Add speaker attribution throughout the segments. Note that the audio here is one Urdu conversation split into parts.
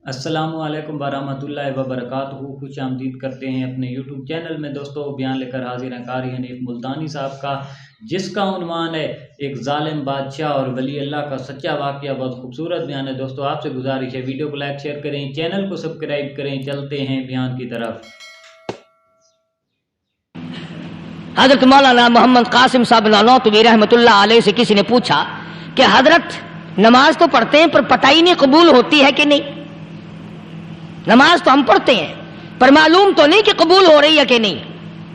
Speaker 1: السلام علیکم ورحمۃ اللہ وبرکاتہ۔ خوش آمدید کرتے ہیں اپنے یوٹیوب چینل میں۔ دوستو بیان لے کر حاضر ہیں قاری حنیف ملتانی صاحب کا، جس کا عنوان ہے ایک ظالم بادشاہ اور ولی اللہ کا سچا واقعہ۔ بہت خوبصورت بیان ہے دوستو، آپ سے گزارش ہے ویڈیو کو لائک شیئر کریں، چینل کو سبسکرائب کریں۔ چلتے ہیں بیان کی طرف۔
Speaker 2: حضرت مولانا محمد قاسم صاحب نانوتوی رحمۃ اللہ علیہ سے کسی نے پوچھا کہ حضرت نماز تو پڑھتے ہیں پر پتہ ہی نہیں قبول ہوتی ہے کہ نہیں۔ نماز تو ہم پڑھتے ہیں پر معلوم تو نہیں کہ قبول ہو رہی ہے کہ نہیں۔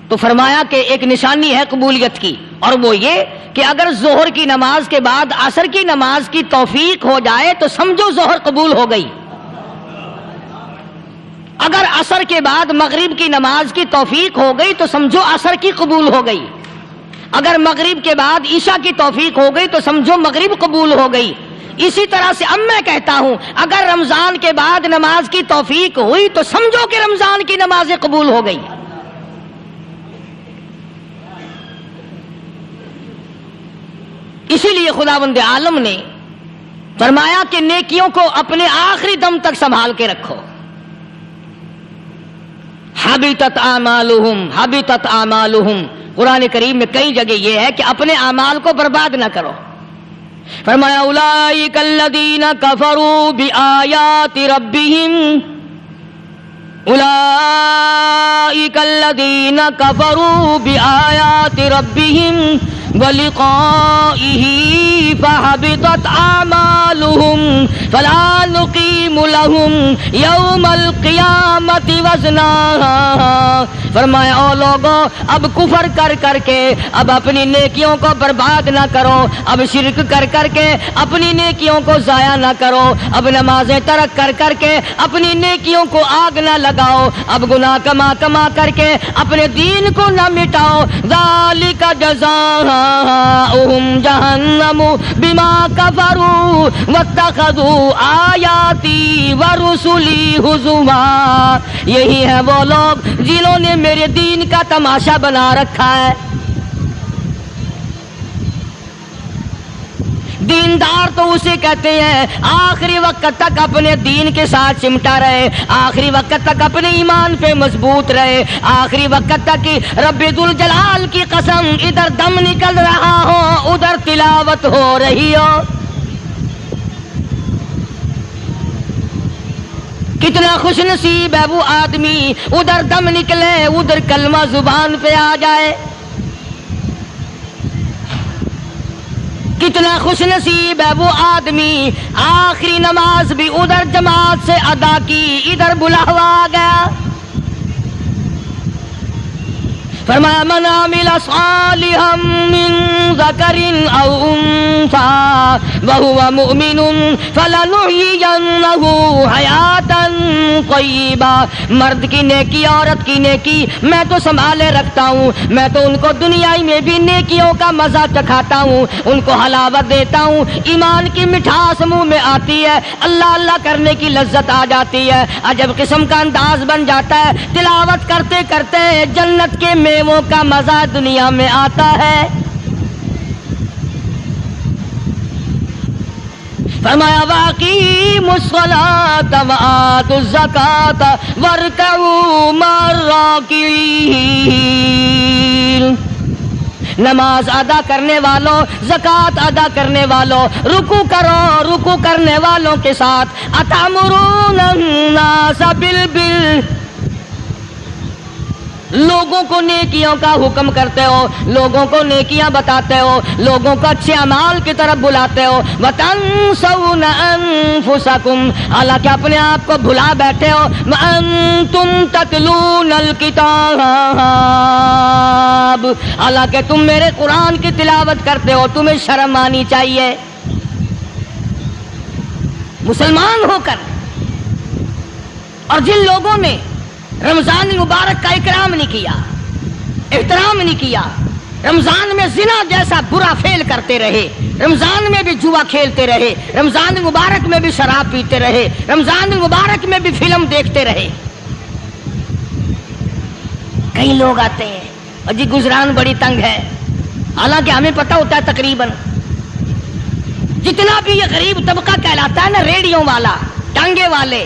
Speaker 2: تو فرمایا کہ ایک نشانی ہے قبولیت کی، اور وہ یہ کہ اگر ظہر کی نماز کے بعد عصر کی نماز کی توفیق ہو جائے تو سمجھو ظہر قبول ہو گئی۔ اگر عصر کے بعد مغرب کی نماز کی توفیق ہو گئی تو سمجھو عصر کی قبول ہو گئی۔ اگر مغرب کے بعد عشاء کی توفیق ہو گئی تو سمجھو مغرب قبول ہو گئی۔ اسی طرح سے اب میں کہتا ہوں اگر رمضان کے بعد نماز کی توفیق ہوئی تو سمجھو کہ رمضان کی نمازیں قبول ہو گئی۔ اسی لیے خداوند عالم نے فرمایا کہ نیکیوں کو اپنے آخری دم تک سنبھال کے رکھو۔ حبطت اعمالہم حبطت اعمالہم، قرآن کریم میں کئی جگہ یہ ہے کہ اپنے اعمال کو برباد نہ کرو۔ فرمایا اولئک الذین کفروا بآیات ربہم، اولئک الذین کفروا بآیات ربہم ولقائہ فحبطت اعمالہم فلا نقیم لہم یوم القیامۃ وزنا۔ فرمایا او لوگو اب کفر کر کر کے اب اپنی نیکیوں کو برباد نہ کرو، اب شرک کر کر کے اپنی نیکیوں کو ضائع نہ کرو، اب نمازیں ترک کر کر کے اپنی نیکیوں کو آگ نہ لگاؤ، اب گناہ کما کما کر کے اپنے دین کو نہ مٹاؤ۔ ذالک جزاؤہم جہنم بما کفروا واتخذوا آیاتی ورسلی ہزوا۔ یہی ہے وہ لوگ جنہوں نے میرے دین کا تماشا بنا رکھا ہے۔ دیندار تو اسے کہتے ہیں آخری وقت تک اپنے دین کے ساتھ چمٹا رہے، آخری وقت تک اپنے ایمان پہ مضبوط رہے، آخری وقت تک رب ذوالجلال کی قسم ادھر دم نکل رہا ہو ادھر تلاوت ہو رہی ہو۔ کتنا خوش نصیب ہے وہ آدمی ادھر دم نکلے ادھر کلمہ زبان پہ آ جائے۔ کتنا خوش نصیب ہے وہ آدمی آخری نماز بھی ادھر جماعت سے ادا کی ادھر بلاوا آ گیا۔ فرمایا من عمل صالحا من ذکر او انثی وہو مؤمن فلنحیینہ حیاتا طیبہ۔ مرد کی نیکی عورت کی نیکی میں تو سنبھالے رکھتا ہوں، میں تو ان کو دنیا میں بھی نیکیوں کا مزہ چکھاتا ہوں، ان کو حلاوت دیتا ہوں، ایمان کی مٹھاس منہ میں آتی ہے، اللہ اللہ کرنے کی لذت آ جاتی ہے، عجب قسم کا انداز بن جاتا ہے، تلاوت کرتے کرتے جنت کے میووں کا مزہ دنیا میں آتا ہے۔ فرمایا واقیموا الصلاۃ وآتوا الزکاۃ وارکعوا مع الراکعین۔ نماز ادا کرنے والوں، زکوٰۃ ادا کرنے والوں، رکوع کرو رکوع کرنے والوں کے ساتھ۔ اتامرون الناس بالبر، لوگوں کو نیکیوں کا حکم کرتے ہو، لوگوں کو نیکیاں بتاتے ہو، لوگوں کو اچھے اعمال کی طرف بلاتے ہو۔ وَتَنْسَوْنَ أَنفُسَكُمْ، حالانکہ اپنے آپ کو بھلا بیٹھے ہو۔ وَأَنْتُمْ تَتْلُونَ الْكِتَابَ، حالانکہ تم میرے قرآن کی تلاوت کرتے ہو، تمہیں شرم آنی چاہیے۔ مسلمان ہو کر اور جن لوگوں نے رمضان مبارک کا اکرام نہیں کیا، احترام نہیں کیا، رمضان میں زنا جیسا برا فعل کرتے رہے، رمضان میں بھی جوا کھیلتے رہے، رمضان مبارک میں بھی شراب پیتے رہے، رمضان مبارک میں بھی فلم دیکھتے رہے۔ کئی لوگ آتے ہیں اور جی گزران بڑی تنگ ہے، حالانکہ ہمیں پتہ ہوتا ہے تقریباً جتنا بھی یہ غریب طبقہ کہلاتا ہے نا، ریڑیوں والا، ٹانگے والے،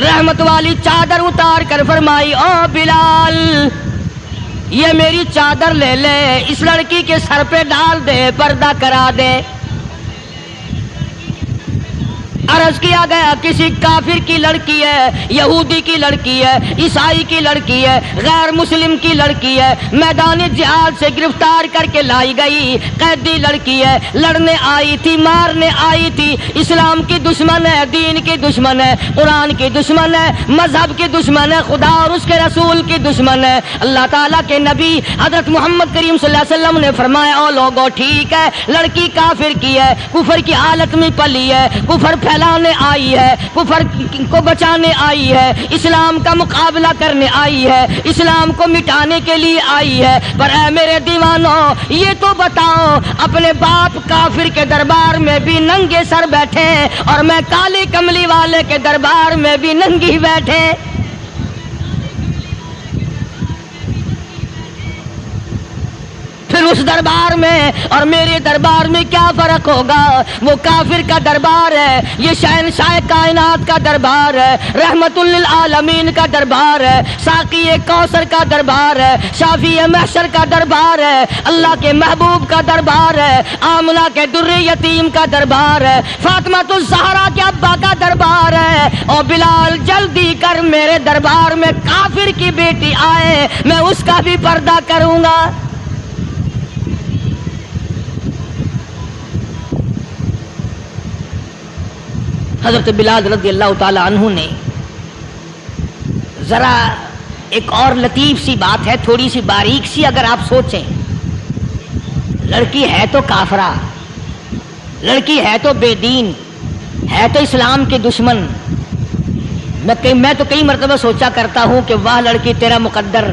Speaker 2: رحمت والی چادر اتار کر فرمائی او بلال یہ میری چادر لے لے، اس لڑکی کے سر پہ ڈال دے، پردہ کرا دے۔ عرض کیا گیا کسی کافر کی لڑکی ہے، یہودی کی لڑکی ہے، عیسائی کی لڑکی ہے، غیر مسلم کی لڑکی ہے، میدان جہاد سے گرفتار کر کے لائی گئی، قیدی لڑکی ہے، لڑنے آئی تھی، مارنے آئی تھی، اسلام کی دشمن ہے، دین کی دشمن ہے، قرآن کی دشمن ہے، مذہب کی دشمن ہے، خدا اور اس کے رسول کی دشمن ہے۔ اللہ تعالیٰ کے نبی حضرت محمد کریم صلی اللہ علیہ وسلم نے فرمایا او لوگو ٹھیک ہے لڑکی کافر کی ہے، کفر کی حالت میں پلی ہے، کفر پھیلانے آئی ہے، کفر کو بچانے آئی ہے، اسلام کا مقابلہ کرنے آئی ہے، اسلام کو مٹانے کے لیے آئی ہے، پر اے میرے دیوانوں یہ تو بتاؤ اپنے باپ کافر کے دربار میں بھی ننگے سر بیٹھے اور میں کالی کملی والے کے دربار میں بھی ننگی بیٹھے، پھر اس دربار میں اور میرے دربار میں کیا فرق ہوگا؟ وہ کافر کا دربار ہے، یہ شہنشاہ کائنات کا دربار ہے، رحمت للعالمین کا دربار ہے، ساقی کوثر کا دربار ہے، شافی محشر کا دربار ہے، اللہ کے محبوب کا دربار ہے، آمنہ کے در یتیم کا دربار ہے، فاطمہ الزہرا کے ابا کا دربار ہے۔ اور بلال جلدی کر میرے دربار میں کافر کی بیٹی آئے، میں اس کا بھی پردہ کروں گا۔ حضرت بلال رضی اللہ تعالی عنہ نے ذرا ایک اور لطیف سی بات ہے، تھوڑی سی باریک سی، اگر آپ سوچیں لڑکی ہے تو کافرہ، لڑکی ہے تو بے دین، ہے تو اسلام کے دشمن، میں تو کئی مرتبہ سوچا کرتا ہوں کہ واہ لڑکی تیرا مقدر،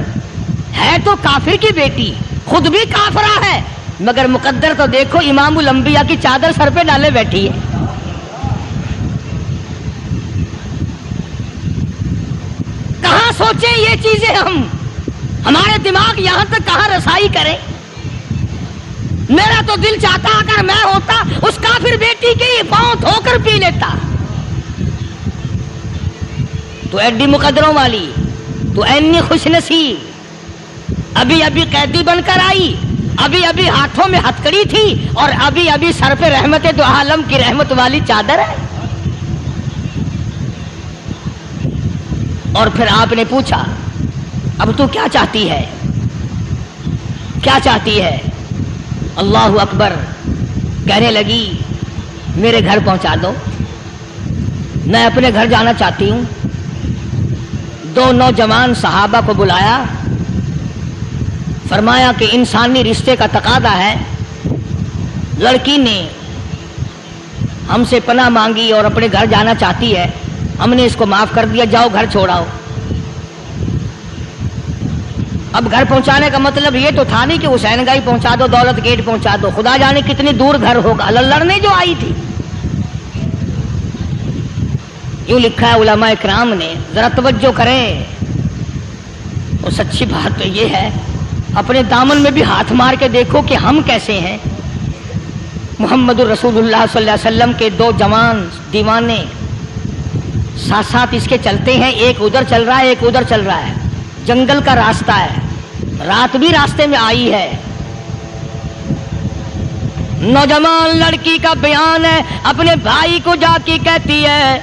Speaker 2: ہے تو کافر کی بیٹی، خود بھی کافرہ ہے، مگر مقدر تو دیکھو امام الانبیاء کی چادر سر پہ ڈالے بیٹھی ہے۔ کہاں سوچیں یہ چیزیں ہم، ہمارے دماغ یہاں تک کہاں رسائی کریں؟ میرا تو دل چاہتا اگر میں ہوتا اس کافر بیٹی کی پاؤں دھو کر پی لیتا۔ تو ایڈی مقدروں والی، تو اینی خوش نصیب، ابھی ابھی قیدی بن کر آئی، ابھی ابھی ہاتھوں میں ہتکڑی تھی اور ابھی ابھی سر پہ رحمت دو عالم کی رحمت والی چادر ہے۔ اور پھر آپ نے پوچھا اب تو کیا چاہتی ہے، کیا چاہتی ہے؟ اللہ اکبر، کہنے لگی میرے گھر پہنچا دو، میں اپنے گھر جانا چاہتی ہوں۔ دو نوجوان صحابہ کو بلایا، فرمایا کہ انسانی رشتے کا تقاضا ہے، لڑکی نے ہم سے پناہ مانگی اور اپنے گھر جانا چاہتی ہے، ہم نے اس کو معاف کر دیا، جاؤ گھر چھوڑاؤ۔ اب گھر پہنچانے کا مطلب یہ تو تھا نہیں کہ حسین گائی پہنچا دو، دولت گیٹ پہنچا دو، خدا جانے کتنی دور گھر ہوگا، لڑنے جو آئی تھی۔ یوں لکھا ہے علماء اکرام نے، ذرا توجہ کریں، اور سچی بات تو یہ ہے اپنے دامن میں بھی ہاتھ مار کے دیکھو کہ ہم کیسے ہیں۔ محمد الرسول اللہ صلی اللہ علیہ وسلم کے دو جوان دیوانے ساتھ ساتھ اس کے چلتے ہیں، ایک ادھر چل رہا ہے ایک ادھر چل رہا ہے، جنگل کا راستہ ہے، رات بھی راستے میں آئی ہے۔ نوجوان لڑکی کا بیان ہے، اپنے بھائی کو جا کے کہتی ہے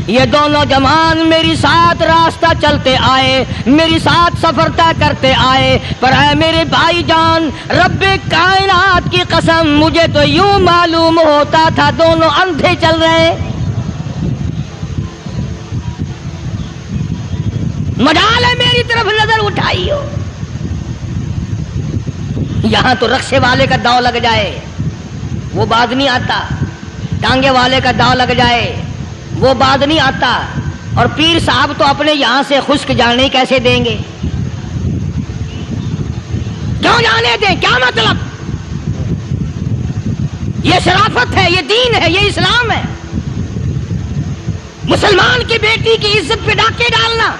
Speaker 2: یہ دونوں جوان میری ساتھ راستہ چلتے آئے، میری ساتھ سفر طے کرتے آئے، پر اے میرے بھائی جان رب کائنات کی قسم مجھے تو یوں معلوم ہوتا تھا دونوں اندھے چل رہے، مجال ہے میری طرف نظر اٹھائی ہو۔ یہاں تو رکشے والے کا داؤ لگ جائے وہ بعد نہیں آتا، ٹانگے والے کا داؤ لگ جائے وہ بعد نہیں آتا، اور پیر صاحب تو اپنے یہاں سے خشک جانے کیسے دیں گے؟ کیوں جانے دیں؟ کیا مطلب؟ یہ شرافت ہے، یہ دین ہے، یہ اسلام ہے۔ مسلمان کی بیٹی کی عزت پہ ڈاکے ڈالنا،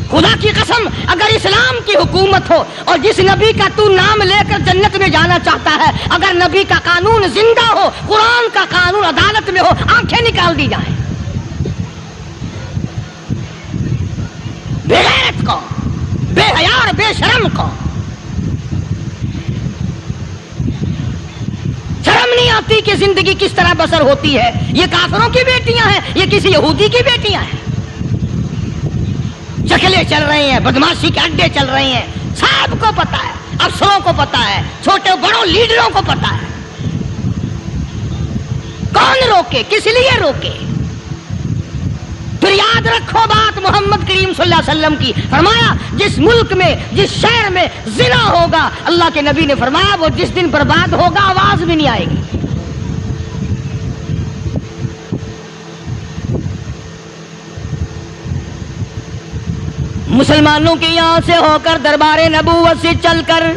Speaker 2: خدا کی قسم اگر اسلام کی حکومت ہو اور جس نبی کا تو نام لے کر جنت میں جانا چاہتا ہے، اگر نبی کا قانون زندہ ہو، قرآن کا قانون عدالت میں ہو، آنکھیں نکال دی جائیں۔ بے حیا اور بے شرم کو شرم نہیں آتی کہ زندگی کس طرح بسر ہوتی ہے. یہ کافروں کی بیٹیاں ہیں, یہ کسی یہودی کی بیٹیاں ہیں. چکلے چل رہے ہیں, بدماشی کے اڈے چل رہے ہیں, سب کو پتا ہے, افسروں کو پتا ہے, چھوٹے بڑوں لیڈروں کو پتا ہے. کون روکے, کس لیے روکے؟ پھر یاد رکھو بات محمد کریم صلی اللہ علیہ وسلم کی. فرمایا جس ملک میں, جس شہر میں زنا ہوگا, اللہ کے نبی نے فرمایا وہ جس دن برباد ہوگا آواز بھی نہیں آئے گی. مسلمانوں کے یہاں سے ہو کر دربار نبوت سے چل کر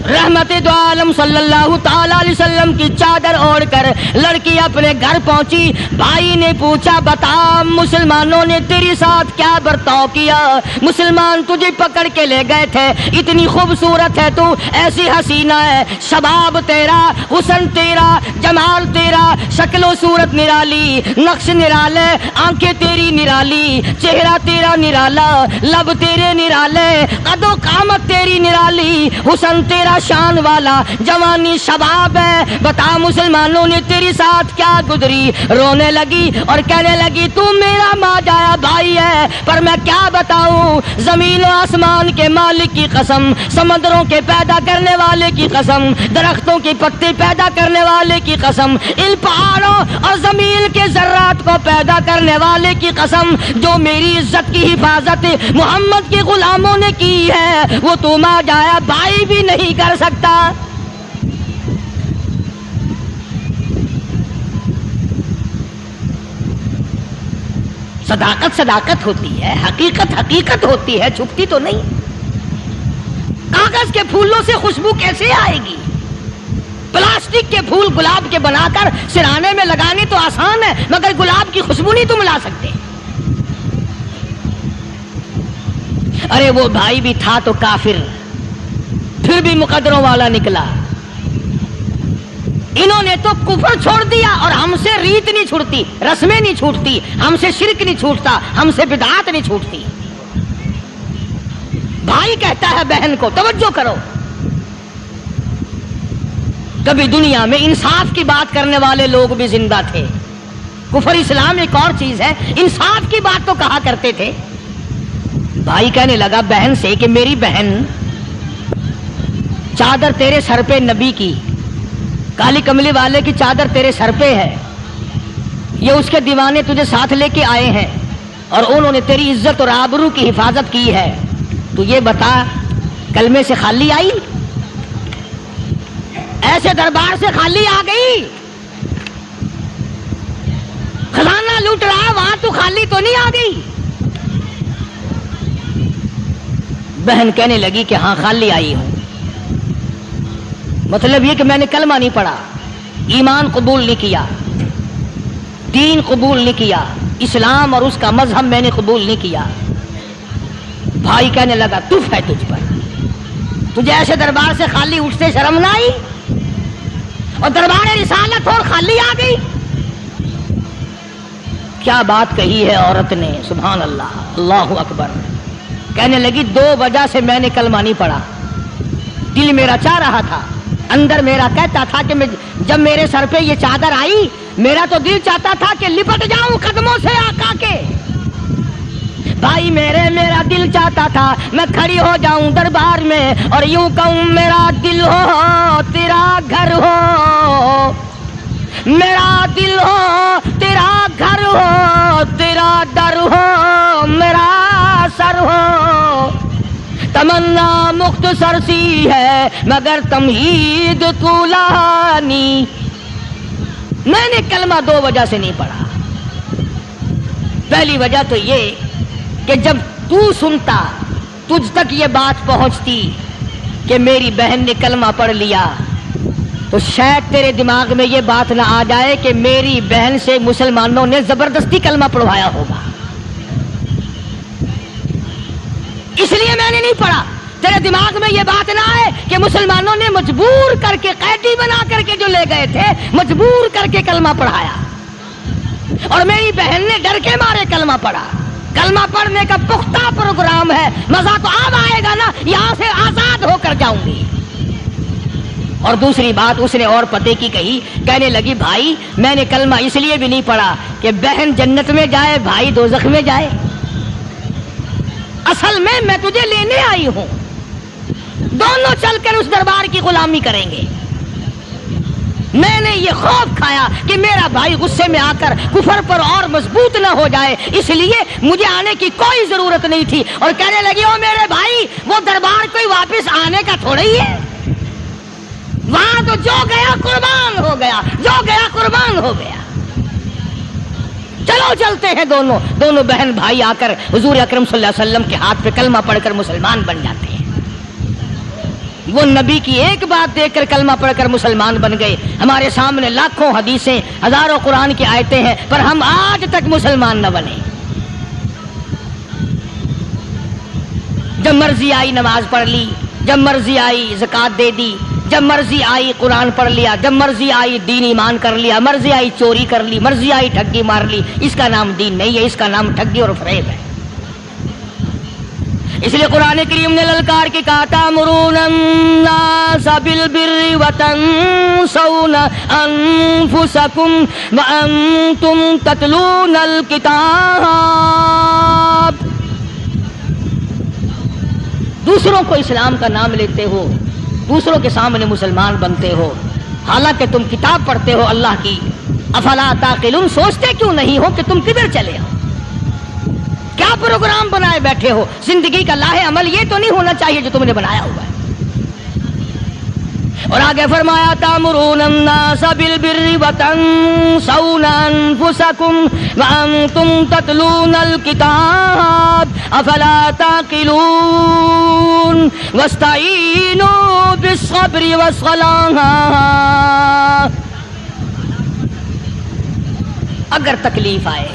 Speaker 2: رحمت دو عالم صلی اللہ تعالی علیہ وسلم کی چادر اوڑھ کر لڑکی اپنے گھر پہنچی. بھائی نے پوچھا بتا مسلمانوں نے تیری ساتھ کیا برتاؤ کیا؟ مسلمان تجھے پکڑ کے لے گئے تھے, اتنی خوبصورت ہے تو, ایسی حسینہ ہے, شباب تیرا, حسن تیرا, جمال تیرا, شکل و صورت نرالی, نقش نرالے, آنکھیں تیری نرالی, چہرہ تیرا نرالا, لب تیرے نرالے, قد و قامت تیری نرالی, حسن تیرا شان والا, جوانی شباب ہے, بتا مسلمانوں نے تیری ساتھ کیا گزری؟ رونے لگی اور کہنے لگی تو میرا ماجایا بھائی ہے, پر میں کیا بتاؤں, زمین و آسمان کے مالک کی قسم, سمندروں کے پیدا کرنے والے کی قسم, درختوں کی پتے پیدا کرنے والے کی قسم, ان پہاڑوں اور زمین کے ذرات کو پیدا کرنے والے کی قسم, جو میری عزت کی حفاظت محمد کے غلاموں نے کی ہے وہ تو ماجایا بھائی بھی نہیں کر سکتا. صداقت صداقت ہوتی ہے, حقیقت حقیقت ہوتی ہے, چھپتی تو نہیں. کاغذ کے پھولوں سے خوشبو کیسے آئے گی؟ پلاسٹک کے پھول گلاب کے بنا کر سرانے میں لگانے تو آسان ہے, مگر گلاب کی خوشبو نہیں تم لا سکتے. ارے وہ بھائی بھی تھا تو کافر, پھر بھی مقدروں والا نکلا. انہوں نے تو کفر چھوڑ دیا, اور ہم سے ریت نہیں چھوٹتی, رسمیں نہیں چھوٹتی, ہم سے شرک نہیں چھوٹتا, ہم سے بدعات نہیں چھوٹتی. بھائی کہتا ہے بہن کو, توجہ کرو, کبھی دنیا میں انصاف کی بات کرنے والے لوگ بھی زندہ تھے. کفر اسلام ایک اور چیز ہے, انصاف کی بات تو کہا کرتے تھے. بھائی کہنے لگا بہن سے کہ میری بہن, چادر تیرے سر پہ نبی کی, کالی کملی والے کی چادر تیرے سر پہ ہے, یہ اس کے دیوانے تجھے ساتھ لے کے آئے ہیں, اور انہوں نے تیری عزت اور آبرو کی حفاظت کی ہے. تو یہ بتا کلمے سے خالی آئی, ایسے دربار سے خالی آ گئی؟ خزانہ لوٹ رہا وہاں تو خالی تو نہیں آ گئی؟ بہن کہنے لگی کہ ہاں خالی آئی ہوں. مطلب یہ کہ میں نے کلمہ نہیں پڑھا, ایمان قبول نہیں کیا, دین قبول نہیں کیا, اسلام اور اس کا مذہب میں نے قبول نہیں کیا. بھائی کہنے لگا تف ہے تجھ پر, تجھے ایسے دربار سے خالی اٹھتے شرم نہ آئی؟ اور دربار رسالت اور خالی آ گئی. کیا بات کہی ہے عورت نے, سبحان اللہ, اللہ اکبر. کہنے لگی دو وجہ سے میں نے کلمہ نہیں پڑھا. دل میرا چاہ رہا تھا, اندر میرا کہتا تھا کہ جب میرے سر پہ یہ چادر آئی, میرا تو دل چاہتا تھا کہ لپٹ جاؤں قدموں سے آقا کے. بھائی میرا دل چاہتا تھا میں کھڑی ہو جاؤں دربار میں اور یوں کہوں میرا دل ہو تیرا گھر ہو, میرا دل ہو تیرا گھر ہو, تیرا در ہو میرا سر ہو. تمنا مختصر سی ہے مگر تمہید طولانی. میں نے کلمہ دو وجہ سے نہیں پڑھا. پہلی وجہ تو یہ کہ جب تو سنتا, تجھ تک یہ بات پہنچتی کہ میری بہن نے کلمہ پڑھ لیا, تو شاید تیرے دماغ میں یہ بات نہ آ جائے کہ میری بہن سے مسلمانوں نے زبردستی کلمہ پڑھوایا ہوگا. اس لیے میں نے نہیں پڑھا. تیرے دماغ میں یہ بات نہ آئے کہ مسلمانوں نے مجبور کر کے, قیدی بنا کر کے جو لے گئے تھے, مجبور کر کے کلمہ پڑھایا, اور میری بہن نے ڈر کے مارے کلمہ پڑھا. کلمہ پڑھنے کا پختہ پروگرام ہے، مزہ تو اب آئے گا نا، یہاں سے آزاد ہو کر جاؤں گی۔ اور دوسری بات اس نے اور پتے کی کہی، کہنے لگی بھائی میں نے کلمہ اس لیے بھی نہیں پڑھا کہ بہن جنت میں جائے بھائی دوزخ میں جائے، اصل میں تجھے لینے آئی ہوں، دونوں چل کر اس دربار کی غلامی کریں گے۔ میں نے یہ خوف کھایا کہ میرا بھائی غصے میں آ کر کفر پر اور مضبوط نہ ہو جائے، اس لیے مجھے آنے کی کوئی ضرورت نہیں تھی۔ اور کہنے لگی او میرے بھائی وہ دربار کوئی واپس آنے کا تھوڑا ہی ہے، وہاں تو جو گیا قربان ہو گیا، جو گیا قربان ہو گیا۔ چلو چلتے ہیں، دونوں بہن بھائی آ کر حضور اکرم صلی اللہ علیہ وسلم کے ہاتھ پہ کلمہ پڑھ کر مسلمان بن جاتے ہیں۔ وہ نبی کی ایک بات دیکھ کر کلمہ پڑھ کر مسلمان بن گئے۔ ہمارے سامنے لاکھوں حدیثیں، ہزاروں قرآن کی آیتیں ہیں، پر ہم آج تک مسلمان نہ بنے۔ جب مرضی آئی نماز پڑھ لی، جب مرضی آئی زکوٰۃ دے دی، جب مرضی آئی قرآن پڑھ لیا، جب مرضی آئی دین ایمان کر لیا، مرضی آئی چوری کر لی، مرضی آئی ٹھگی مار لی۔ اس کا نام دین نہیں ہے، اس کا نام ٹھگی اور فریب ہے۔ اس لیے قرآن کریم نے للکار کے کہا تأمرون الناس بالبر وتنسون انفسکم وانتم تتلون الکتاب۔ دوسروں کو اسلام کا نام لیتے ہو، دوسروں کے سامنے مسلمان بنتے ہو، حالانکہ تم کتاب پڑھتے ہو اللہ کی۔ افلا تعقلون، سوچتے کیوں نہیں ہو کہ تم کدھر چلے ہو؟ کیا پروگرام بنائے بیٹھے ہو؟ زندگی کا لاہ عمل یہ تو نہیں ہونا چاہیے جو تم نے بنایا ہوا ہے۔ اور آگے فرمایا تأمرون الناس بالبر وتنسون انفسکم وانتم تتلون الکتاب افلا تعقلون واستعینوا بالصبر والصلاۃ۔ اگر تکلیف آئے،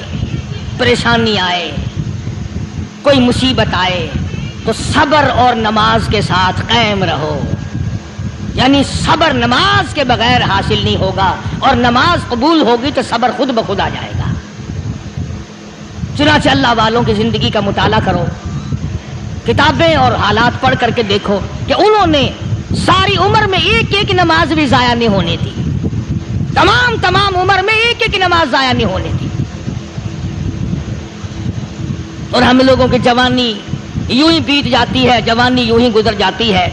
Speaker 2: پریشانی آئے، کوئی مصیبت آئے تو صبر اور نماز کے ساتھ قائم رہو۔ یعنی صبر نماز کے بغیر حاصل نہیں ہوگا، اور نماز قبول ہوگی تو صبر خود بخود آ جائے گا۔ چنانچہ اللہ والوں کی زندگی کا مطالعہ کرو، کتابیں اور حالات پڑھ کر کے دیکھو کہ انہوں نے ساری عمر میں ایک ایک نماز بھی ضائع نہیں ہونے دی، تمام عمر میں ایک ایک نماز ضائع نہیں ہونے دی۔ اور ہم لوگوں کی جوانی یوں ہی بیت جاتی ہے، جوانی یوں ہی گزر جاتی ہے۔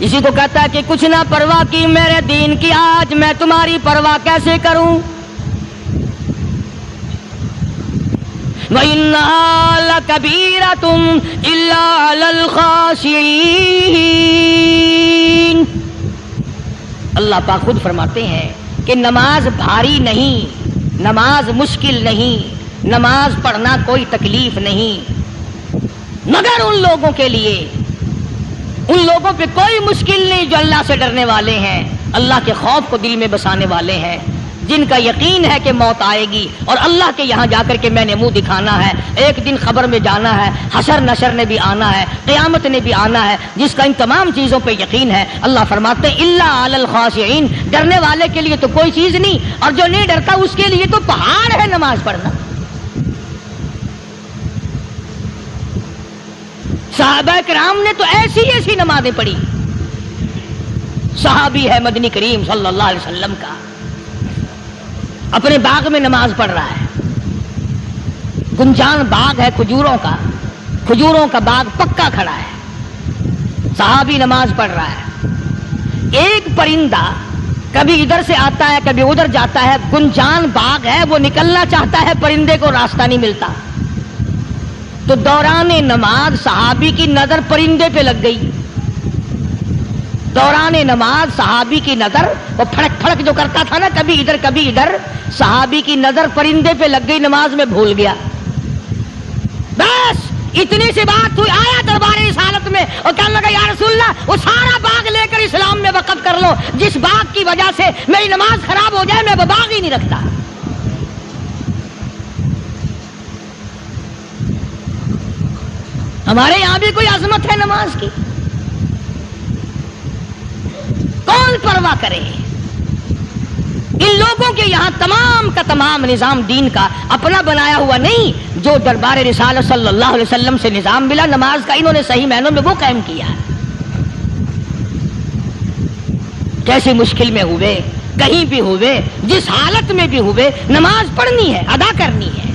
Speaker 2: اسی کو کہتا ہے کہ کچھ نہ پرواہ کی میرے دین کی، آج میں تمہاری پرواہ کیسے کروں؟ وَإِنَّهَا لَكَبِيرَةٌ إِلَّا عَلَى الْخَاشِعِينَ۔ اللہ پاک خود فرماتے ہیں کہ نماز بھاری نہیں، نماز مشکل نہیں، نماز پڑھنا کوئی تکلیف نہیں، مگر ان لوگوں کے لیے، ان لوگوں پہ کوئی مشکل نہیں جو اللہ سے ڈرنے والے ہیں، اللہ کے خوف کو دل میں بسانے والے ہیں، جن کا یقین ہے کہ موت آئے گی اور اللہ کے یہاں جا کر کے میں نے منہ دکھانا ہے، ایک دن خبر میں جانا ہے، حشر نشر نے بھی آنا ہے، قیامت نے بھی آنا ہے، جس کا ان تمام چیزوں پہ یقین ہے۔ اللہ فرماتے ہیں الا علی الخاشعین، ڈرنے والے کے لیے تو کوئی چیز نہیں، اور جو نہیں ڈرتا اس کے لیے تو پہاڑ ہے نماز پڑھنا۔ صحابہ کرام نے تو ایسی ایسی نمازیں پڑھی۔ صحابی ہے مدنی کریم صلی اللہ علیہ وسلم کا، اپنے باغ میں نماز پڑھ رہا ہے، گنجان باغ ہے کھجوروں کا باغ پکا کھڑا ہے، صحابی نماز پڑھ رہا ہے۔ ایک پرندہ کبھی ادھر سے آتا ہے کبھی ادھر جاتا ہے، گنجان باغ ہے، وہ نکلنا چاہتا ہے، پرندے کو راستہ نہیں ملتا، تو دوران نماز صحابی کی نظر پرندے پہ لگ گئی۔ دوران نماز صحابی کی نظر، وہ پھڑک پھڑک جو کرتا تھا نا، کبھی ادھر، صحابی کی نظر پرندے پہ لگ گئی، نماز میں بھول گیا۔ بس اتنی سی بات ہوئی، آیا دربار رسالت میں اور کہنے لگا یا رسول اللہ وہ سارا باغ لے کر اسلام میں وقف کر لو، جس باغ کی وجہ سے میری نماز خراب ہو جائے میں وہ باغ ہی نہیں رکھتا۔ ہمارے یہاں بھی کوئی عظمت ہے نماز کی؟ کون پرواہ کرے؟ ان لوگوں کے یہاں تمام کا تمام نظام دین کا اپنا بنایا ہوا نہیں، جو دربار رسالت صلی اللہ علیہ وسلم سے نظام ملا نماز کا، انہوں نے صحیح معنوں میں وہ قائم کیا ہے۔ کیسی مشکل میں ہوئے، کہیں بھی ہوئے، جس حالت میں بھی ہوئے، نماز پڑھنی ہے، ادا کرنی ہے۔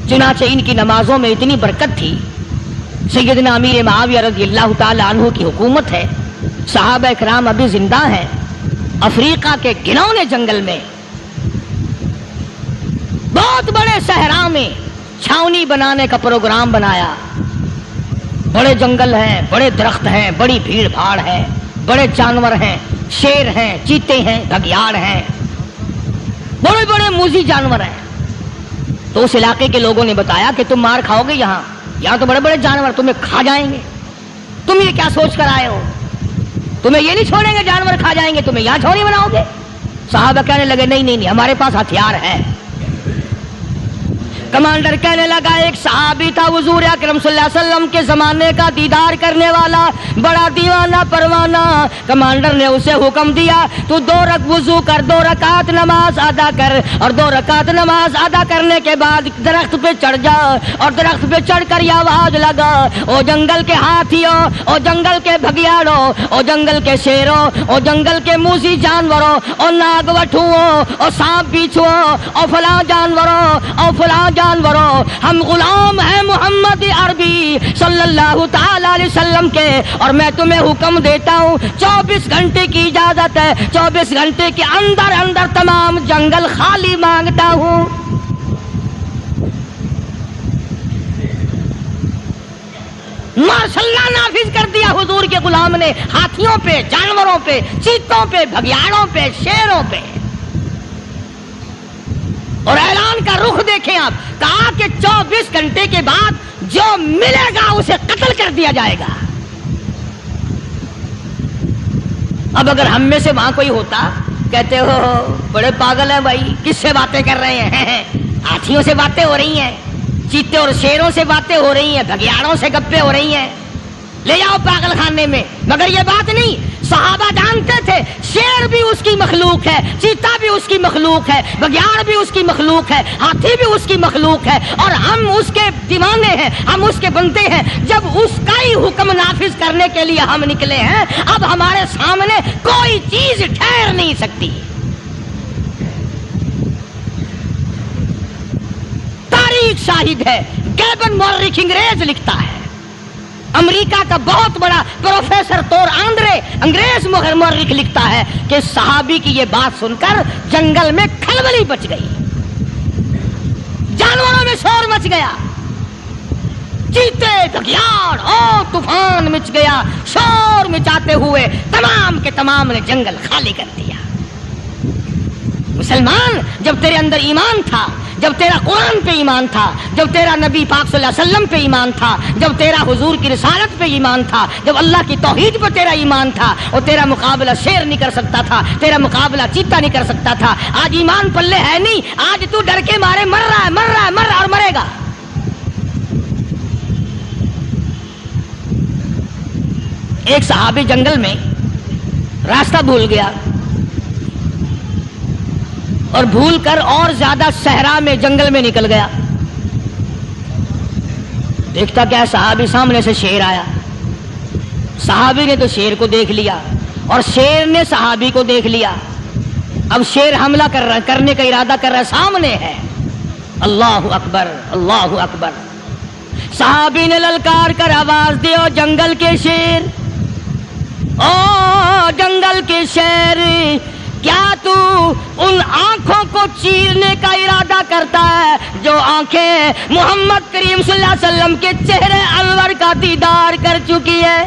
Speaker 2: چنانچہ ان کی نمازوں میں اتنی برکت تھی، سیدنا امیر معاویہ رضی اللہ تعالی عنہ کی حکومت ہے، صحابہ کرام ابھی زندہ ہیں، افریقہ کے گھنونے جنگل میں بہت بڑے صحرا میں چھاونی بنانے کا پروگرام بنایا۔ بڑے جنگل ہیں، بڑے درخت ہیں، بڑی بھیڑ بھاڑ ہے، بڑے جانور ہیں، شیر ہیں، چیتے ہیں، گھگیاڑ ہیں، بڑے بڑے موذی جانور ہیں۔ تو اس علاقے کے لوگوں نے بتایا کہ تم مار کھاؤ گے، یہاں تو بڑے بڑے جانور تمہیں کھا جائیں گے، تم یہ کیا سوچ کر آئے ہو؟ تمہیں یہ نہیں چھوڑیں گے، جانور کھا جائیں گے، تمہیں یہاں چھوڑی بناؤ گے؟ صحابہ کہنے لگے نہیں، ہمارے پاس ہتھیار ہے۔ کمانڈر کہنے لگا، ایک صحابی تھا حضور اکرم صلی اللہ علیہ وسلم کے زمانے کا دیدار کرنے والا، بڑا دیوانہ پروانہ۔ کمانڈر نے اسے حکم دیا، تو 2 رکعت وضو کر، 2 رکعت نماز ادا کر، اور 2 رکعت نماز ادا کرنے کے بعد درخت پہ چڑھ جا، اور درخت پہ چڑھ کر یہ آواز لگا، او جنگل کے ہاتھیوں، او جنگل کے بھگیاڑوں، او جنگل کے شیروں، او جنگل کے موذی جانوروں، او ناگ وٹھوؤں، او سانپ بیچھوؤں، او فلاں جانوروں، او فلاں جانوروں، ہم غلام ہیں محمد عربی صلی اللہ تعالی علیہ وسلم کے، اور میں تمہیں حکم دیتا ہوں 24 گھنٹے کی اجازت ہے، 24 گھنٹے کے اندر تمام جنگل خالی مانگتا ہوں۔ ماشاء اللہ نافذ کر دیا حضور کے غلام نے، ہاتھیوں پہ، جانوروں پہ، چیتوں پہ، بھگیاڑوں پہ، شیروں پہ۔ اور اعلان کا رخ دیکھیں آپ، کہا کہ 24 گھنٹے کے بعد جو ملے گا اسے قتل کر دیا جائے گا۔ اب اگر ہم میں سے وہاں کوئی ہوتا، کہتے ہو بڑے پاگل ہیں بھائی، کس سے باتیں کر رہے ہیں؟ ہاتھیوں سے باتیں ہو رہی ہیں، چیتے اور شیروں سے باتیں ہو رہی ہیں، بھگیاڑوں سے گپیں ہو رہی ہیں، لے جاؤ پاگل خانے میں۔ مگر یہ بات نہیں، صحابہ جانتے تھے شیر بھی اس کی مخلوق ہے، چیتا بھی اس کی مخلوق ہے، بگیاڑ بھی اس کی مخلوق ہے، ہاتھی بھی اس کی مخلوق ہے، اور ہم اس کے دیوانے ہیں، ہم اس کے بندے ہیں۔ جب اس کا ہی حکم نافذ کرنے کے لیے ہم نکلے ہیں، اب ہمارے سامنے کوئی چیز ٹھہر نہیں سکتی۔ تاریخ شاہد ہے، گیبن مورخ انگریز لکھتا ہے، امریکہ کا بہت بڑا پروفیسر تور آندرے انگریز مورخ لکھتا ہے کہ صحابی کی یہ بات سن کر جنگل میں کھلبلی بچ گئی، جانوروں میں شور مچ گیا، چیتے، بھگیاڑ اور طوفان مچ گیا، شور مچاتے ہوئے تمام کے تمام نے جنگل خالی کر دیا۔ مسلمان، جب تیرے اندر ایمان تھا، جب تیرا قرآن پہ ایمان تھا، جب تیرا نبی پاک صلی اللہ علیہ وسلم پہ ایمان تھا، جب تیرا حضور کی رسالت پہ ایمان تھا، جب اللہ کی توحید پہ تیرا ایمان تھا، اور تیرا مقابلہ شیر نہیں کر سکتا تھا، تیرا مقابلہ چیتا نہیں کر سکتا تھا۔ آج ایمان پلے ہے نہیں، آج تو ڈر کے مارے مر رہا ہے اور مرے گا۔ ایک صحابی جنگل میں راستہ بھول گیا، اور بھول کر اور زیادہ صحرا میں جنگل میں نکل گیا۔ دیکھتا کیا صحابی سامنے سے شیر آیا، صحابی نے تو شیر کو دیکھ لیا اور شیر نے صحابی کو دیکھ لیا۔ اب شیر حملہ کرنے کا ارادہ کر رہا ہے، سامنے ہے۔ اللہ اکبر، اللہ اکبر۔ صحابی نے للکار کر آواز دی، او جنگل کے شیر، او جنگل کے شیر، کیا تو ان آنکھوں کو چیرنے کا ارادہ کرتا ہے جو آنکھیں محمد کریم صلی اللہ علیہ وسلم کے چہرے انور کا دیدار کر چکی ہے؟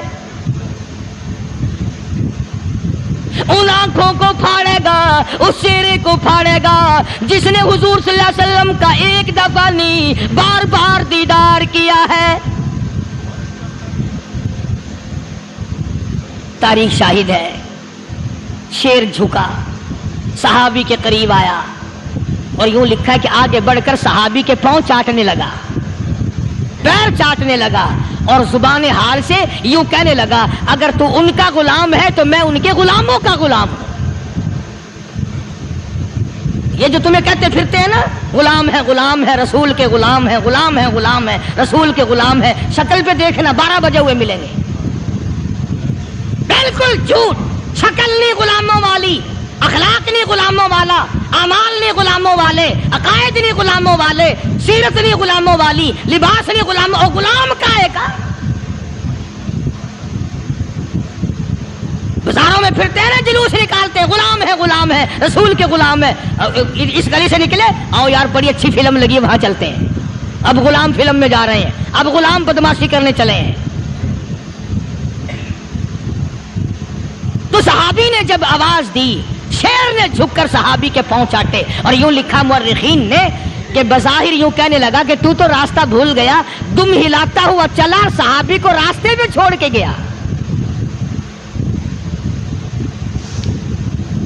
Speaker 2: ان آنکھوں کو پھاڑے گا، اس چہرے کو پھاڑے گا جس نے حضور صلی اللہ علیہ وسلم کا ایک دفعہ نہیں بار بار دیدار کیا ہے۔ تاریخ شاہد ہے، شیر جھکا، صحابی کے قریب آیا، اور یوں لکھا ہے کہ آگے بڑھ کر صحابی کے پاؤں چاٹنے لگا، پیر چاٹنے لگا، اور زبان حال سے یوں کہنے لگا، اگر تو ان کا غلام ہے تو میں ان کے غلاموں کا غلام ہوں۔ یہ جو تمہیں کہتے پھرتے ہیں نا غلام ہے رسول کے غلام ہے رسول کے غلام ہے، شکل پہ دیکھنا 12 بجے ہوئے ملیں گے. بالکل جھوٹ. شکل نہیں غلاموں والی، اخلاق نہیں غلاموں والا، اعمال نہیں غلاموں والے، عقائد نہیں غلاموں والے، سیرت نہیں غلاموں والی، لباس نہیں غلاموں. اور غلام کا ہے کا بازاروں میں پھرتے ہیں نا، جلوس نکالتے ہیں، غلام ہے رسول کے غلام ہے. اس گلی سے نکلے، آؤ یار بڑی اچھی فلم لگی ہے وہاں چلتے ہیں. اب غلام فلم میں جا رہے ہیں، اب غلام بدماشی کرنے چلے ہیں. تو صحابی نے جب آواز دی، شیر نے جھک کر صحابی کے پاؤں چاٹے. اور یوں لکھا مورخین نے کہ بظاہر یوں کہنے لگا کہ تو راستہ بھول گیا، دم ہلاتا ہوا چلا، صحابی کو راستے میں چھوڑ کے گیا.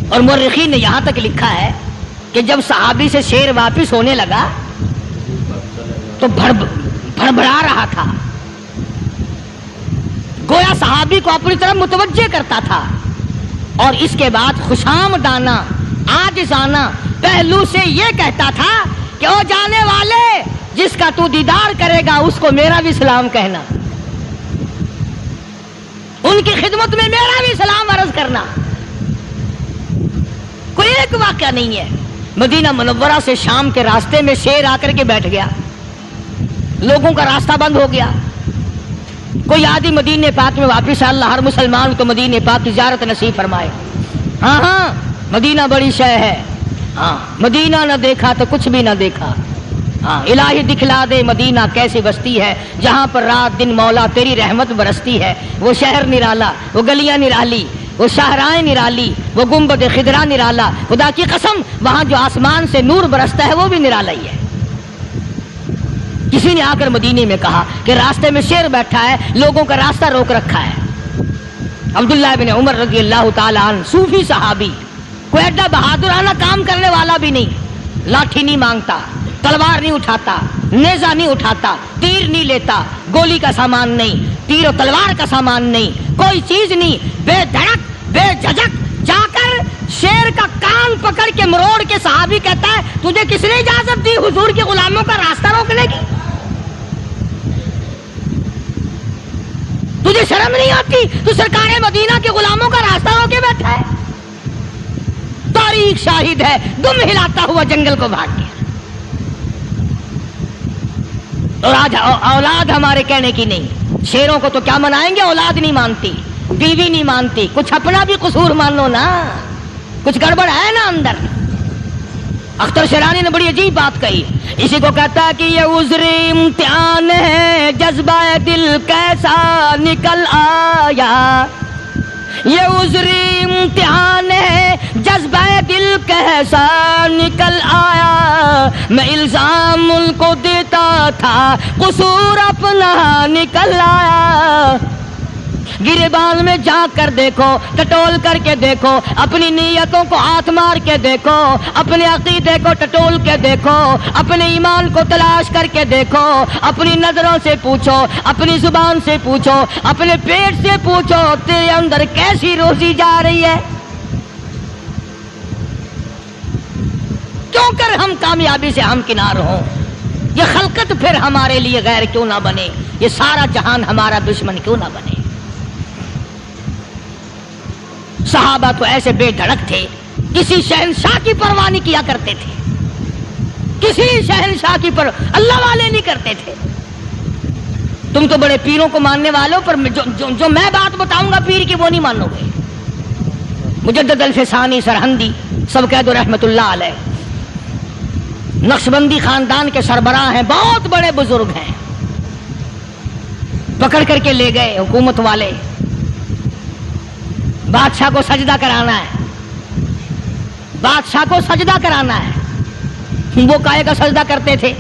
Speaker 2: اور مورخین نے یہاں تک لکھا ہے کہ جب صحابی سے شیر واپس ہونے لگا تو بھڑبڑا رہا تھا، گویا صحابی کو اپنی طرف متوجہ کرتا تھا. اور اس کے بعد خوشامدانہ عاجزانہ پہلو سے یہ کہتا تھا کہ او جانے والے، جس کا تو دیدار کرے گا اس کو میرا بھی سلام کہنا، ان کی خدمت میں میرا بھی سلام عرض کرنا. کوئی ایک واقعہ نہیں ہے. مدینہ منورہ سے شام کے راستے میں شیر آ کر کے بیٹھ گیا، لوگوں کا راستہ بند ہو گیا. کوئی آدمی مدینہ پاک میں واپس آ. اللہ ہر مسلمان کو مدینہ پاک کی زیارت نصیب فرمائے. ہاں مدینہ بڑی شے ہے. ہاں مدینہ نہ دیکھا تو کچھ بھی نہ دیکھا. ہاں الہی دکھلا دے مدینہ کیسی بستی ہے جہاں پر رات دن مولا تیری رحمت برستی ہے. وہ شہر نرالا، وہ گلیاں نرالی، وہ شاہراہیں نرالی، وہ گنبد خضرا نرالا. خدا کی قسم وہاں جو آسمان سے نور برستا ہے وہ بھی نرالا ہی ہے. کسی نے آ کر مدینے میں کہا کہ راستے میں شیر بیٹھا ہے، لوگوں کا راستہ روک رکھا ہے. عبداللہ بن عمر رضی اللہ تعالی عنہ صوفی صحابی، کوئی ایڈا بہادرانہ کام کرنے والا بھی نہیں، لاٹھی نہیں مانگتا، تلوار نہیں اٹھاتا، نیزہ نہیں اٹھاتا، تیر نہیں لیتا، گولی کا سامان نہیں، تیر و تلوار کا سامان نہیں، کوئی چیز نہیں، بے دھڑک بے جھجک جا کر شیر کا کان پکڑ کے مروڑ کے صحابی کہتا ہے تجھے کس نے اجازت دی حضور کے غلاموں کا راستہ روکنے کی؟ تجھے شرم نہیں آتی؟ تو سرکار مدینہ کے غلاموں کا راستہ روکے بیٹھا ہے. تاریخ شاہد ہے، دم ہلاتا ہوا جنگل کو بھاگ گیا. اور آج اولاد ہمارے کہنے کی نہیں. شیروں کو تو کیا منائیں گے، اولاد نہیں مانتی، بیوی نہیں مانتی. کچھ اپنا بھی قصور مان لو نا، کچھ گڑبڑ ہے نا اندر. اختر شیرانی نے بڑی عجیب بات کہی، اسی کو کہتا ہے کہ یہ عذر امتحان ہے، جذبہ دل کیسا نکل آیا. یہ عذر امتحان ہے، جذبہ دل کیسا نکل آیا. میں الزام ان کو دیتا تھا، قصور اپنا نکل آیا. گریبان میں جا کر دیکھو، ٹٹول کر کے دیکھو، اپنی نیتوں کو ہاتھ مار کے دیکھو، اپنے عقیدے کو ٹٹول کے دیکھو، اپنے ایمان کو تلاش کر کے دیکھو، اپنی نظروں سے پوچھو، اپنی زبان سے پوچھو، اپنے پیٹ سے پوچھو تیرے اندر کیسی روزی جا رہی ہے. کیوں کر ہم کامیابی سے ہمکنار ہوں؟ یہ خلقت پھر ہمارے لیے غیر کیوں نہ بنے؟ یہ سارا جہان ہمارا دشمن کیوں نہ بنے؟ صحابہ تو ایسے بے دھڑک تھے، کسی شہنشاہ کی پرواہ نہیں کیا کرتے تھے، کسی شہنشاہ کی اللہ والے نہیں کرتے تھے. تم تو بڑے پیروں کو ماننے والوں، پر جو میں بات بتاؤں گا پیر کی وہ نہیں مانو گے. مجدد الفسانی سرہندی سب کہہ دو رحمت اللہ علیہ، نقشبندی خاندان کے سربراہ ہیں، بہت بڑے بزرگ ہیں. پکڑ کر کے لے گئے حکومت والے، بادشاہ کو سجدہ کرانا ہے، بادشاہ کو سجدہ کرانا ہے. وہ کائے کا سجدہ کرتے تھے؟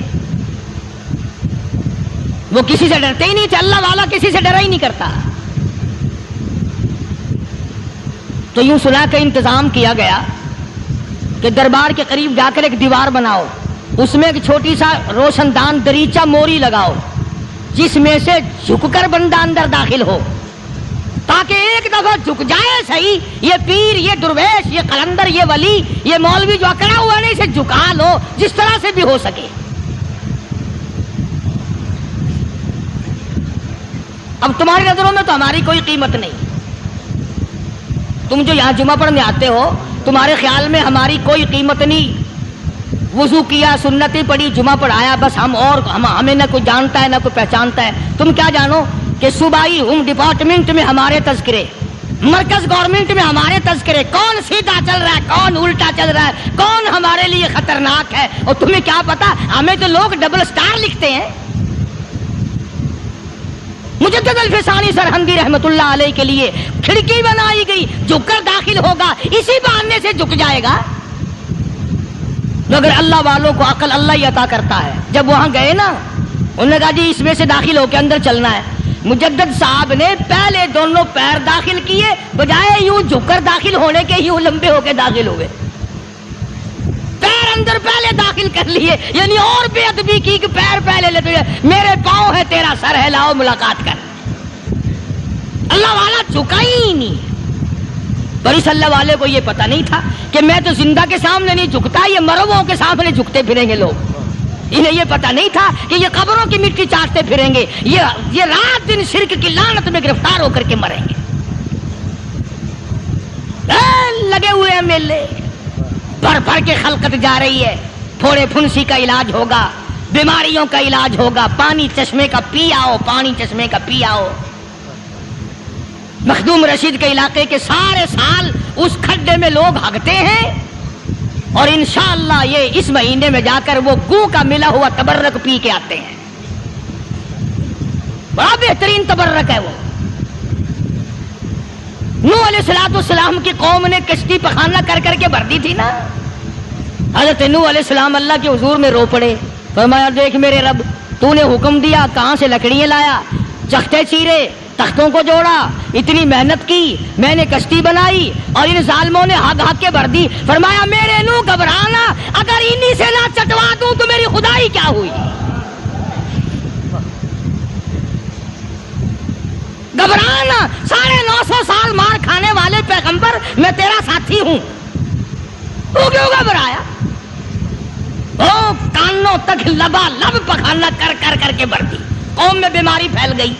Speaker 2: وہ کسی سے ڈرتے ہی نہیں تھے. اللہ والا کسی سے ڈرا ہی نہیں کرتا. تو یوں سنا کہ انتظام کیا گیا کہ دربار کے قریب جا کر ایک دیوار بناؤ، اس میں ایک چھوٹی سا روشن دان دریچہ موری لگاؤ، جس میں سے جھک کر بندہ اندر داخل ہو. تاکہ ایک دفعہ جھک جائے صحیح. یہ پیر، یہ درویش، یہ قلندر، یہ ولی، یہ مولوی جو اکڑا ہوا نہیں، اسے جھکا لو جس طرح سے بھی ہو سکے. اب تمہاری نظروں میں تو ہماری کوئی قیمت نہیں. تم جو یہاں جمعہ پڑھنے آتے ہو، تمہارے خیال میں ہماری کوئی قیمت نہیں. وضو کیا، سنتیں پڑھی، جمعہ پڑھایا، بس ہمیں نہ کوئی جانتا ہے نہ کوئی پہچانتا ہے. تم کیا جانو کہ صوبائی ہوم ڈپارٹمنٹ میں ہمارے تذکرے، مرکز گورنمنٹ میں ہمارے تذکرے، کون سیدھا چل رہا ہے، کون الٹا چل رہا ہے، کون ہمارے لیے خطرناک ہے. اور تمہیں کیا پتا، ہمیں تو لوگ ڈبل سٹار لکھتے ہیں. مجدد الفسانی سرہندی رحمت اللہ علیہ کے لیے کھڑکی بنائی گئی، جھک کر داخل ہوگا، اسی بہانے سے جھک جائے گا. مگر اللہ والوں کو عقل اللہ ہی عطا کرتا ہے. جب وہاں گئے نا، انہوں نے کہا جی اس میں سے داخل ہو کے اندر چلنا ہے. مجدد صاحب نے پہلے دونوں پیر داخل کیے، بجائے یوں جھک کر داخل ہونے کے یوں لمبے ہو کے داخل ہوئے. پیر اندر پہلے داخل کر لیے، یعنی اور بے ادبی کی کہ پیر پہلے لیتے ہوئے، میرے پاؤں ہے تیرا سر ہے، لاؤ ملاقات کر. اللہ والا جھکا ہی نہیں. پر اس اللہ والے کو یہ پتا نہیں تھا کہ میں تو زندہ کے سامنے نہیں جھکتا، یہ مرووں کے سامنے جھکتے پھریں گے لوگ. انہیں یہ پتا نہیں تھا کہ یہ قبروں کی مٹی چاٹتے پھریں گے، یہ رات دن شرک کی لعنت میں گرفتار ہو کر کے مریں گے. لگے ہوئے ہیں میلے، بھر بھر کے خلقت جا رہی ہے. پھوڑے پھنسی کا علاج ہوگا، بیماریوں کا علاج ہوگا، پانی چشمے کا پی آؤ، پانی چشمے کا پی آؤ. مخدوم رشید کے علاقے کے سارے سال اس کھڈے میں لوگ ہگتے ہیں، اور انشاءاللہ یہ اس مہینے میں جا کر وہ گوں کا ملا ہوا تبرک پی کے آتے ہیں. بڑا بہترین تبرک ہے وہ. نوح علیہ السلام کی قوم نے کشتی پخانہ کر کر کے بھر دی تھی نا. حضرت نوح علیہ السلام اللہ کے حضور میں رو پڑے، فرمایا دیکھ میرے رب، تو نے حکم دیا، کہاں سے لکڑیاں لایا، چختے چیرے، تختوں کو جوڑا، اتنی محنت کی، میں نے کشتی بنائی اور ان ظالموں نے ہگ ہگ کے بھر دی. فرمایا میرے نو گھبرانا، اگر انہی سے نہ چٹوا دوں تو میری خدائی کیا ہوئی. گھبرانا، 950 سال مار کھانے والے پیغمبر، میں تیرا ساتھی ہوں. تو کیوں گھبرایا؟ او کانوں تک لبا لب پخانا کر کر کر کے بھر دی. قوم میں بیماری پھیل گئی.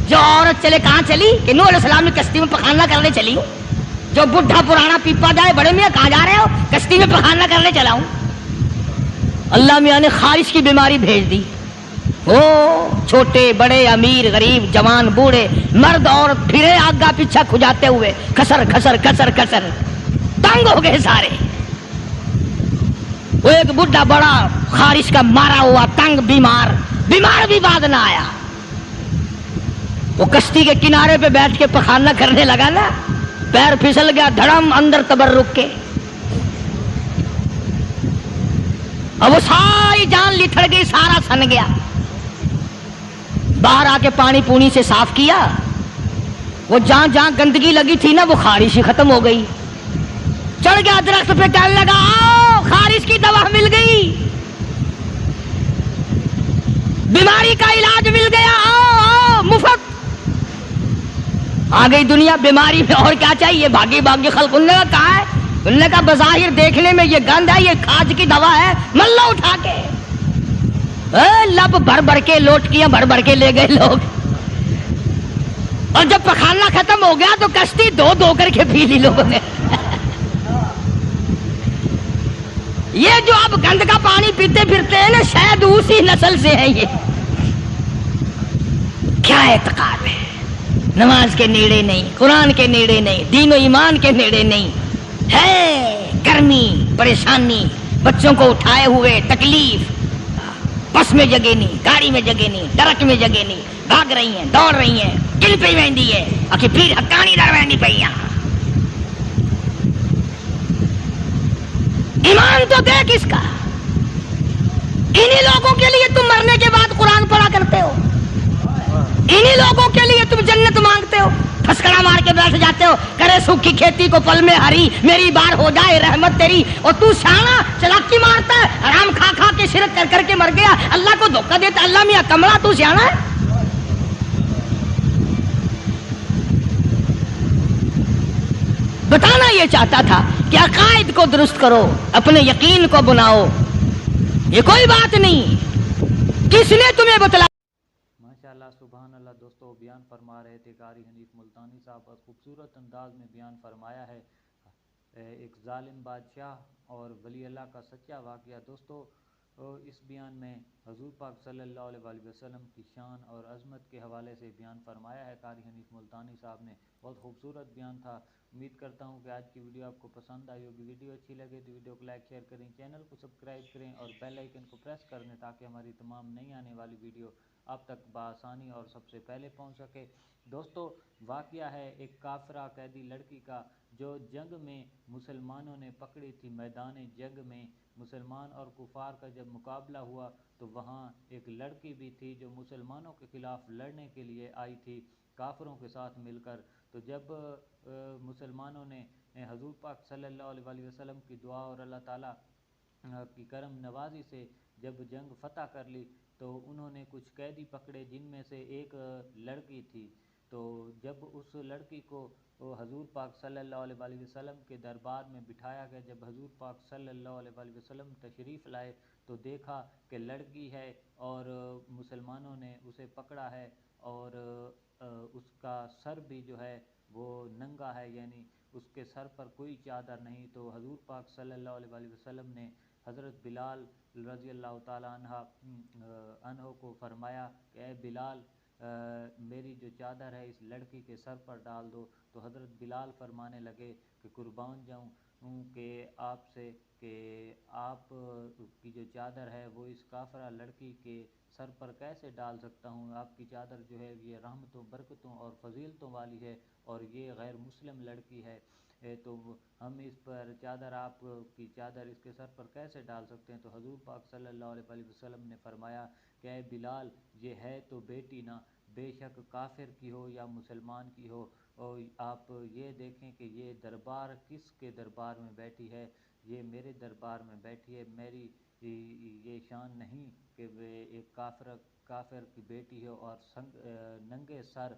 Speaker 2: جو عورت چلے کہاں چلی کہ نوح علیہ السلام نے کشتی میں پخانا کرنے چلی ہوں. جو بڈھا پرانا پیپا جائے، بڑے میاں کہاں جا رہے ہو؟ کشتی میں پخانا کرنے چلا ہوں. اللہ میاں نے خارش کی بیماری بھیج دی. او چھوٹے بڑے، امیر غریب، جوان بوڑھے، مرد عورت پھرے آگا پیچھا کھجاتے ہوئے، کسر کسر کسر کسر، تنگ ہو گئے سارے. وہ ایک بڈھا بڑا خارش کا مارا ہوا تنگ بیمار بھی بعد نہ آیا. وہ کشتی کے کنارے پہ بیٹھ کے پخانا کرنے لگا نا، پیر پھسل گیا، دھڑم اندر تبرک کے، اور وہ ساری جان لتھڑ گئی، سارا سن گیا. باہر آ کے پانی پونی سے صاف کیا، وہ جہاں جہاں گندگی لگی تھی نا وہ خارش ہی ختم ہو گئی. چڑھ گیا درخت پہ، کہنے لگا آؤ خارش کی دوا مل گئی، بیماری کا علاج مل گیا، آؤ آؤ مفت. آ گئی دنیا بیماری میں، اور کیا چاہیے؟ بھاگی بھاگی خلق. انہوں نے کہا کہاں ہے؟ انہوں نے کہا بظاہر دیکھنے میں یہ گند ہے، یہ کھاج کی دوا ہے، ملہ اٹھا کے. لب بھر بھر کے، لوٹکیاں بھر بھر کے لے گئے لوگ. اور جب پخانا ختم ہو گیا تو کشتی دو دو کر کے پی لی لوگوں نے. یہ جو اب گند کا پانی پیتے پھرتے ہیں نا، شاید اسی نسل سے ہیں. یہ کیا اعتقاد ہے؟ نماز کے نیڑے نہیں، قرآن کے نیڑے نہیں، دین و ایمان کے نیڑے نہیں. ہے گرمی، پریشانی، بچوں کو اٹھائے ہوئے تکلیف، بس میں جگہ نہیں، گاڑی میں جگہ نہیں، ٹرک میں جگہ نہیں، بھاگ رہی ہیں، دوڑ رہی ہیں، کل پہ ویندی ہے، اکی پھر حقانی در ویندی پہ. ایمان تو دے کس کا؟ انہی لوگوں کے لیے تم مرنے کے بعد قرآن پڑھا کرتے ہو، انہی لوگوں کے لیے تم جنت مانگتے ہو، پھسکڑا مار کے بیٹھ جاتے ہو، کرے سوکھی کھیتی کو پل میں ہری، میری بار ہو جائے رحمت تیری. اور تو سیانا چلاکی مارتا ہے، حرام کھا کھا کے شرک کر کر کے مر گیا، اللہ کو دھوکہ دیتا. اللہ میاں کملا تو سیانا ہے. بتانا یہ چاہتا تھا کہ عقائد کو درست کرو، اپنے یقین کو بناؤ، یہ کوئی بات نہیں، کس نے تمہیں بتلا.
Speaker 1: ماشاءاللہ سبحان اللہ. دوستو بیان فرما رہے تھے قاری حنیف ملتانی صاحب، اور خوبصورت انداز میں بیان فرمایا ہے ایک ظالم بادشاہ اور ولی اللہ کا سچا واقعہ. دوستو اس بیان میں حضور پاک صلی اللہ علیہ وآلہ وسلم کی شان اور عظمت کے حوالے سے بیان فرمایا ہے قاری حنیف ملتانی صاحب نے. بہت خوبصورت بیان تھا. امید کرتا ہوں کہ آج کی ویڈیو آپ کو پسند آئی ہوگی. ویڈیو اچھی لگے تو ویڈیو کو لائک شیئر کریں، چینل کو سبسکرائب کریں اور بیل آئیکن کو پریس کر دیں تاکہ ہماری تمام نئی آنے والی ویڈیو آپ تک بآسانی اور سب سے پہلے پہنچ سکے. دوستو واقعہ ہے ایک کافرہ قیدی لڑکی کا جو جنگ میں مسلمانوں نے پکڑی تھی. میدان جنگ میں مسلمان اور کفار کا جب مقابلہ ہوا تو وہاں ایک لڑکی بھی تھی جو مسلمانوں کے خلاف لڑنے کے لیے آئی تھی کافروں کے ساتھ مل کر. تو جب مسلمانوں نے حضور پاک صلی اللہ علیہ وآلہ وسلم کی دعا اور اللہ تعالیٰ کی کرم نوازی سے جب جنگ فتح کر لی تو انہوں نے کچھ قیدی پکڑے جن میں سے ایک لڑکی تھی. تو جب اس لڑکی کو حضور پاک صلی اللہ علیہ وآلہ وسلم کے دربار میں بٹھایا گیا، جب حضور پاک صلی اللہ علیہ وآلہ وسلم تشریف لائے تو دیکھا کہ لڑکی ہے اور مسلمانوں نے اسے پکڑا ہے اور اس کا سر بھی جو ہے وہ ننگا ہے، یعنی اس کے سر پر کوئی چادر نہیں. تو حضور پاک صلی اللہ علیہ وآلہ وسلم نے حضرت بلال رضی اللہ تعالیٰ عنہ کو فرمایا کہ اے بلال میری جو چادر ہے اس لڑکی کے سر پر ڈال دو. تو حضرت بلال فرمانے لگے کہ قربان جاؤں کہ آپ سے کہ آپ کی جو چادر ہے وہ اس کافرہ لڑکی کے سر پر کیسے ڈال سکتا ہوں. آپ کی چادر جو ہے یہ رحمتوں برکتوں اور فضیلتوں والی ہے اور یہ غیر مسلم لڑکی ہے، تو ہم اس پر چادر آپ کی چادر اس کے سر پر کیسے ڈال سکتے ہیں. تو حضور پاک صلی اللہ علیہ وآلہ وسلم نے فرمایا کہ اے بلال یہ ہے تو بیٹی نہ، بے شک کافر کی ہو یا مسلمان کی ہو، اور آپ یہ دیکھیں کہ یہ دربار کس کے دربار میں بیٹھی ہے، یہ میرے دربار میں بیٹھی ہے. میری یہ شان نہیں کہ ایک کافر کی بیٹی ہو اور ننگے سر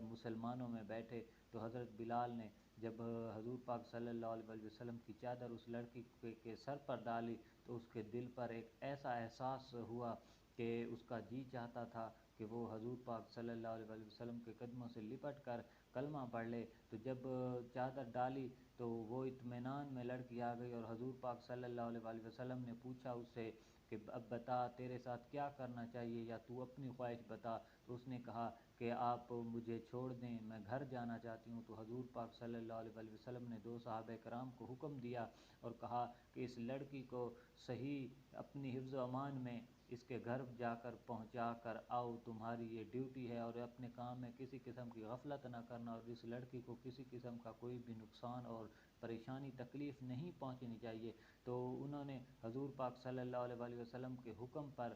Speaker 1: مسلمانوں میں بیٹھے. تو حضرت بلال نے جب حضور پاک صلی اللہ علیہ وآلہ وسلم کی چادر اس لڑکی کے سر پر ڈالی تو اس کے دل پر ایک ایسا احساس ہوا کہ اس کا جی چاہتا تھا کہ وہ حضور پاک صلی اللہ علیہ وآلہ وسلم کے قدموں سے لپٹ کر کلمہ پڑھ لے. تو جب چادر ڈالی تو وہ اطمینان میں لڑکی آ گئی اور حضور پاک صلی اللہ علیہ وآلہ وسلم نے پوچھا اس سے کہ اب بتا تیرے ساتھ کیا کرنا چاہیے یا تو اپنی خواہش بتا. تو اس نے کہا کہ آپ مجھے چھوڑ دیں، میں گھر جانا چاہتی ہوں. تو حضور پاک صلی اللہ علیہ وآلہ وسلم نے دو صحابہ کرام کو حکم دیا اور کہا کہ اس لڑکی کو صحیح اپنی حفظ و امان میں اس کے گھر جا کر پہنچا کر آؤ، تمہاری یہ ڈیوٹی ہے، اور اپنے کام میں کسی قسم کی غفلت نہ کرنا اور اس لڑکی کو کسی قسم کا کوئی بھی نقصان اور پریشانی تکلیف نہیں پہنچنی چاہیے. تو انہوں نے حضور پاک صلی اللہ علیہ وآلہ وسلم کے حکم پر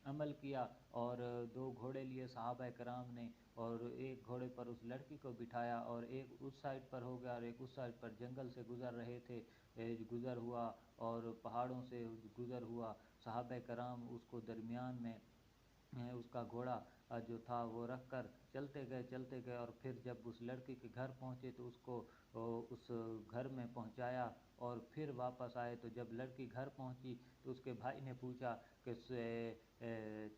Speaker 1: عمل کیا اور دو گھوڑے لیے صحابہ کرام نے اور ایک گھوڑے پر اس لڑکی کو بٹھایا اور ایک اس سائڈ پر ہو گیا اور ایک اس سائڈ پر جنگل سے گزر رہے تھے، گزر ہوا اور پہاڑوں سے گزر ہوا. صحابہ کرام اس کو درمیان میں اس کا گھوڑا جو تھا وہ رکھ کر چلتے گئے اور پھر جب اس لڑکی کے گھر پہنچے تو اس کو اس گھر میں پہنچایا اور پھر واپس آئے. تو جب لڑکی گھر پہنچی تو اس کے بھائی نے پوچھا کہ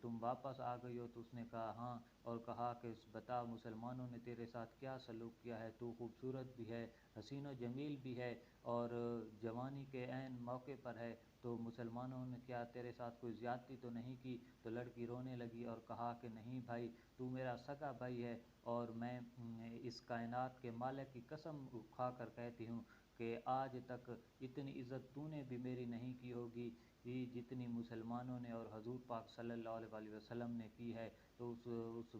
Speaker 1: تم واپس آ گئی ہو؟ تو اس نے کہا ہاں، اور کہا کہ بتا مسلمانوں نے تیرے ساتھ کیا سلوک کیا ہے، تو خوبصورت بھی ہے، حسین و جمیل بھی ہے اور جوانی کے عین موقع پر ہے، تو مسلمانوں نے کیا تیرے ساتھ کوئی زیادتی تو نہیں کی؟ تو لڑکی رونے لگی اور کہا کہ نہیں بھائی، تو میرا سگا بھائی ہے اور میں اس کائنات کے مالک کی قسم کھا کر کہتی ہوں کہ آج تک اتنی عزت تو نے بھی میری نہیں کی ہوگی جتنی مسلمانوں نے اور حضور پاک صلی اللہ علیہ وآلہ وسلم نے کی ہے. تو اس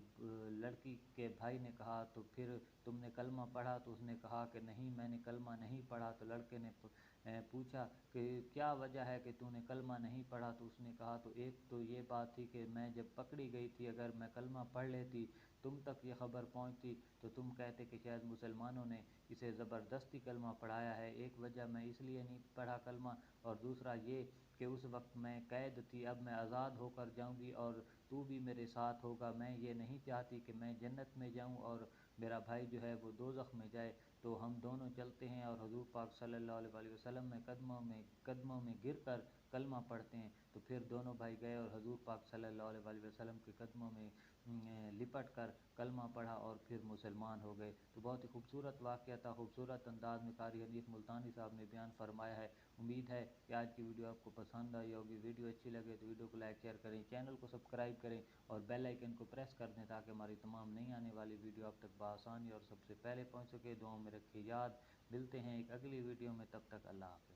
Speaker 1: لڑکی کے بھائی نے کہا تو پھر تم نے کلمہ پڑھا؟ تو اس نے کہا کہ نہیں میں نے کلمہ نہیں پڑھا. تو لڑکے نے پوچھا کہ کیا وجہ ہے کہ تو نے کلمہ نہیں پڑھا؟ تو اس نے کہا تو ایک تو یہ بات تھی کہ میں جب پکڑی گئی تھی اگر میں کلمہ پڑھ لیتی تم تک یہ خبر پہنچتی تو تم کہتے کہ شاید مسلمانوں نے اسے زبردستی کلمہ پڑھایا ہے. ایک وجہ میں اس لیے نہیں پڑھا کلمہ، اور دوسرا یہ کہ اس وقت میں قید تھی، اب میں آزاد ہو کر جاؤں گی اور تو بھی میرے ساتھ ہوگا. میں یہ نہیں چاہتی کہ میں جنت میں جاؤں اور میرا بھائی جو ہے وہ دوزخ میں جائے تو ہم دونوں چلتے ہیں اور حضور پاک صلی اللہ علیہ وآلہ وسلم میں قدموں میں گر کر کلمہ پڑھتے ہیں۔ تو پھر دونوں بھائی گئے اور حضور پاک صلی اللہ علیہ وآلہ وسلم کے قدموں میں لپٹ کر کلمہ پڑھا اور پھر مسلمان ہو گئے۔ تو بہت ہی خوبصورت واقعہ تھا، خوبصورت انداز میں قاری حنیف ملتانی صاحب نے بیان فرمایا ہے۔ امید ہے کہ آج کی ویڈیو آپ کو پسند آئی ہوگی۔ ویڈیو اچھی لگے تو ویڈیو کو لائک شیئر کریں، چینل کو سبسکرائب کریں اور بیل آئیکن کو پریس کر دیں تاکہ ہماری تمام نئی آنے والی ویڈیو آپ تک بآسانی اور سب سے پہلے پہنچ سکے۔ دعاؤں میں رکھیے یاد، ملتے ہیں ایک اگلی ویڈیو میں، تب تک اللہ حافظ۔